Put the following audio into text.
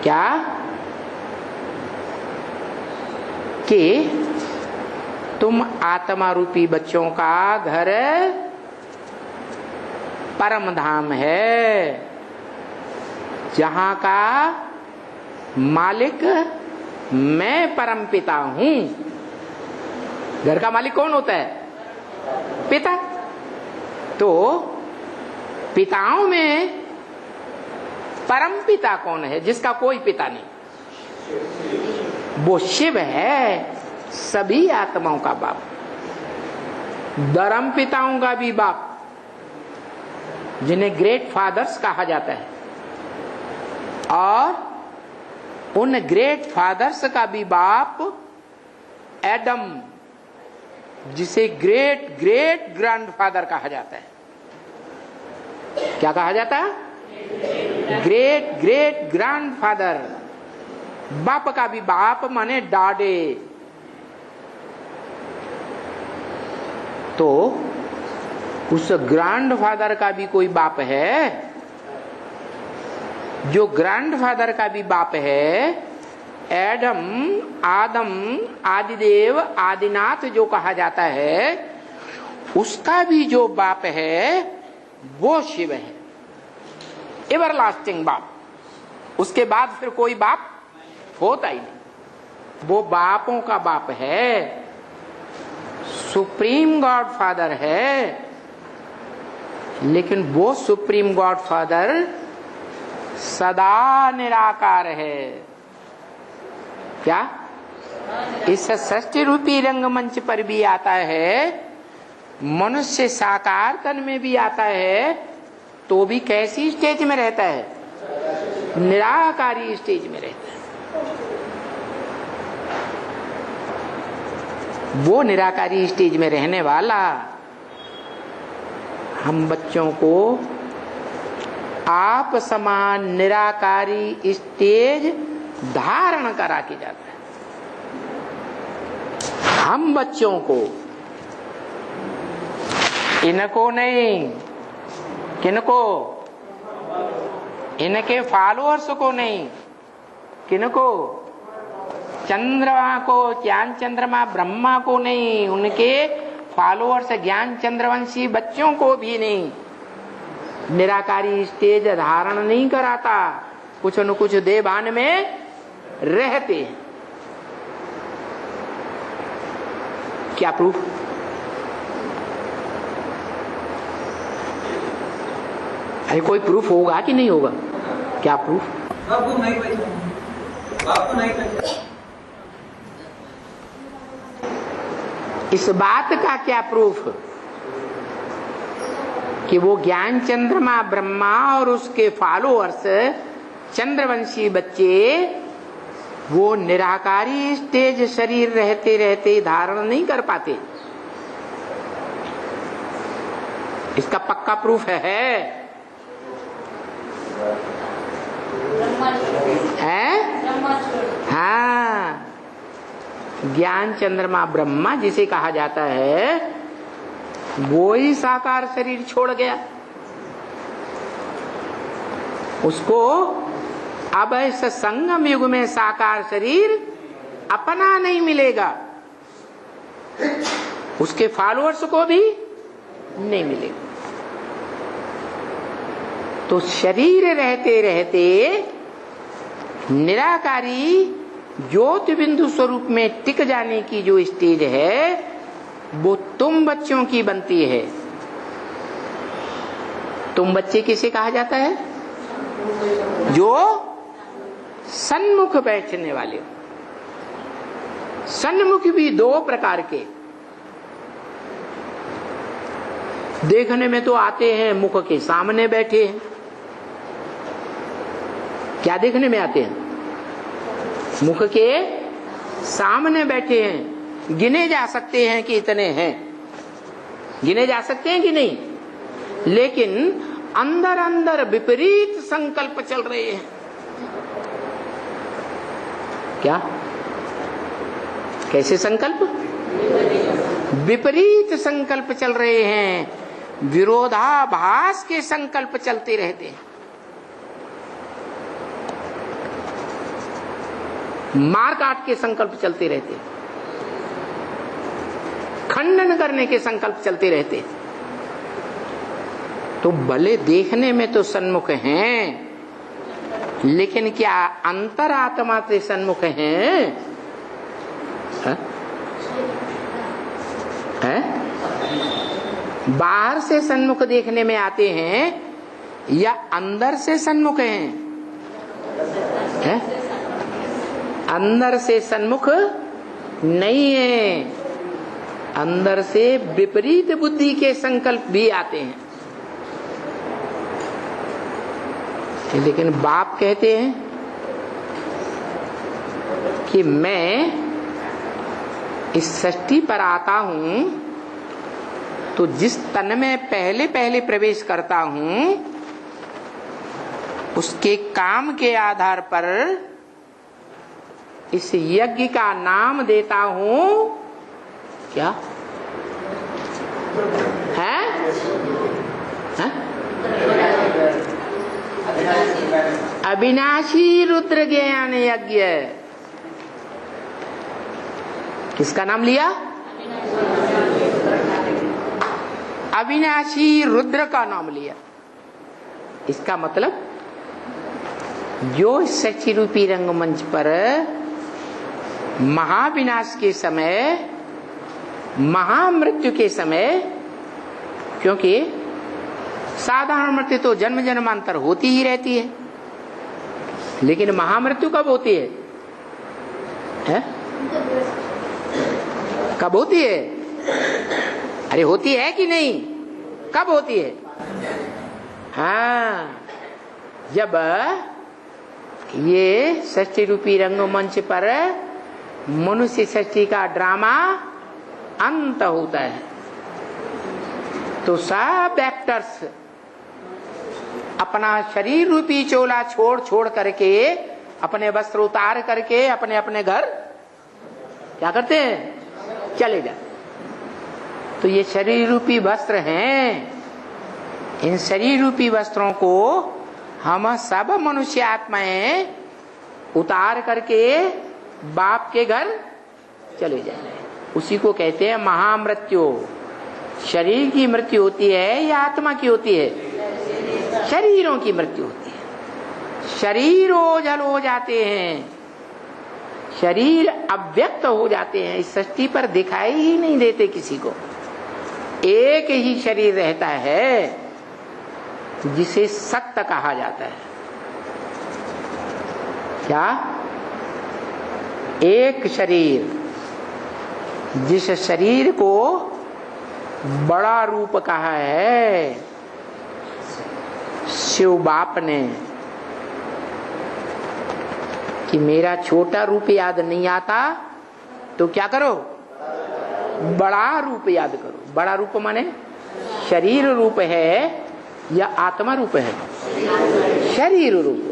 क्या कि तुम आत्मा रूपी बच्चों का घर परम धाम है, जहां का मालिक मैं परम पिता हूं। घर का मालिक कौन होता है? पिता। तो पिताओं में परम पिता कौन है, जिसका कोई पिता नहीं? वो शिव है, सभी आत्माओं का बाप, धर्म पिताओं का भी बाप, जिन्हें ग्रेट फादर्स कहा जाता है। और उन ग्रेट फादर्स का भी बाप एडम, जिसे ग्रेट ग्रेट ग्रैंडफादर कहा जाता है। क्या कहा जाता है? Great great grandfather. बाप का भी बाप माने डाडे। तो उस ग्रैंडफादर का भी कोई बाप है? जो ग्रैंडफादर का भी बाप है, एडम, आदम, आदिदेव, आदिनाथ जो कहा जाता है, उसका भी जो बाप है वो शिव है, एवरलास्टिंग बाप। उसके बाद फिर कोई बाप होता ही नहीं। वो बापों का बाप है, सुप्रीम गॉड फादर है। लेकिन वो सुप्रीम गॉड फादर सदा निराकार है। क्या? इस सृष्टि रूपी रंगमंच पर भी आता है, मनुष्य साकार तन में भी आता है, तो भी कैसी स्टेज में रहता है? निराकारी स्टेज में रहता है। वो निराकारी स्टेज में रहने वाला हम बच्चों को आप समान निराकारी स्टेज धारण करा के जाता है। हम बच्चों को, इनको नहीं, किनको? इनके फॉलोअर्स को नहीं, किनको? चंद्रमा को, ज्ञान चंद्रमा ब्रह्मा को नहीं, उनके फॉलोअर्स ज्ञान चंद्रवंशी बच्चों को भी नहीं। निराकारी स्टेज धारण नहीं कराता, कुछ न कुछ देवान में रहते हैं। क्या प्रूफ? अरे कोई प्रूफ होगा कि नहीं होगा? क्या प्रूफ? इस बात का क्या प्रूफ कि वो ज्ञान चंद्रमा ब्रह्मा और उसके फॉलोअर्स चंद्रवंशी बच्चे वो निराकारी स्टेज शरीर रहते रहते धारण नहीं कर पाते? इसका पक्का प्रूफ है? हाँ, ज्ञान चंद्रमा ब्रह्मा जिसे कहा जाता है, वो ही साकार शरीर छोड़ गया। उसको अब इस संगम युग में साकार शरीर अपना नहीं मिलेगा, उसके फॉलोअर्स को भी नहीं मिलेगा। तो शरीर रहते रहते निराकारी ज्योति बिंदु स्वरूप में टिक जाने की जो स्टेज है, वो तुम बच्चों की बनती है। तुम बच्चे किसे कहा जाता है? जो सन्मुख बैठने वाले हो। सन्मुख भी दो प्रकार के देखने में तो आते हैं, मुख के सामने बैठे हैं। क्या देखने में आते हैं? मुख के सामने बैठे हैं। गिने जा सकते हैं कि इतने हैं, गिने जा सकते हैं कि नहीं, लेकिन अंदर अंदर विपरीत संकल्प चल रहे हैं। क्या? कैसे संकल्प? विपरीत संकल्प चल रहे हैं, विरोधाभास के संकल्प चलते रहते हैं। मार काट के संकल्प चलते रहते, खंडन करने के संकल्प चलते रहते। तो भले देखने में तो सन्मुख हैं, लेकिन क्या अंतरात्मा से सन्मुख हैं? है? बाहर से सन्मुख देखने में आते हैं या अंदर से सन्मुख हैं? है? अंदर से सन्मुख नहीं है, अंदर से विपरीत बुद्धि के संकल्प भी आते हैं। लेकिन बाप कहते हैं कि मैं इस सृष्टि पर आता हूं तो जिस तन में पहले पहले प्रवेश करता हूं उसके काम के आधार पर इस यज्ञ का नाम देता हूं। क्या है? अविनाशी रुद्र ज्ञान यज्ञ। किसका नाम लिया? अविनाशी रुद्र का नाम लिया। इसका मतलब जो सच्ची रूपी रंगमंच पर महाविनाश के समय, महामृत्यु के समय, क्योंकि साधारण मृत्यु तो जन्म जन्मांतर होती ही रहती है, लेकिन महामृत्यु कब होती है? कब होती है? अरे होती है कि नहीं? कब होती है? हाँ, जब ये सृष्टि रूपी रंगमंच पर मनुष्य सृष्टि का ड्रामा अंत होता है, तो सब एक्टर्स अपना शरीर रूपी चोला छोड़ छोड़ करके, अपने वस्त्र उतार करके अपने अपने घर क्या करते हैं? चले जाते। तो ये शरीर रूपी वस्त्र हैं, इन शरीर रूपी वस्त्रों को हम सब मनुष्य आत्माएं उतार करके बाप के घर चले जाएंगे। उसी को कहते हैं महामृत्यु। शरीर की मृत्यु होती है या आत्मा की होती है? शरीरों की मृत्यु होती है। शरीर ओझल हो जाते हैं, शरीर अव्यक्त हो जाते हैं, इस सृष्टि पर दिखाई ही नहीं देते किसी को। एक ही शरीर रहता है जिसे सत्य कहा जाता है। क्या? एक शरीर, जिस शरीर को बड़ा रूप कहा है शिव बाप ने कि मेरा छोटा रूप याद नहीं आता तो क्या करो? बड़ा रूप याद करो। बड़ा रूप माने शरीर रूप है या आत्मा रूप है? शरीर रूप।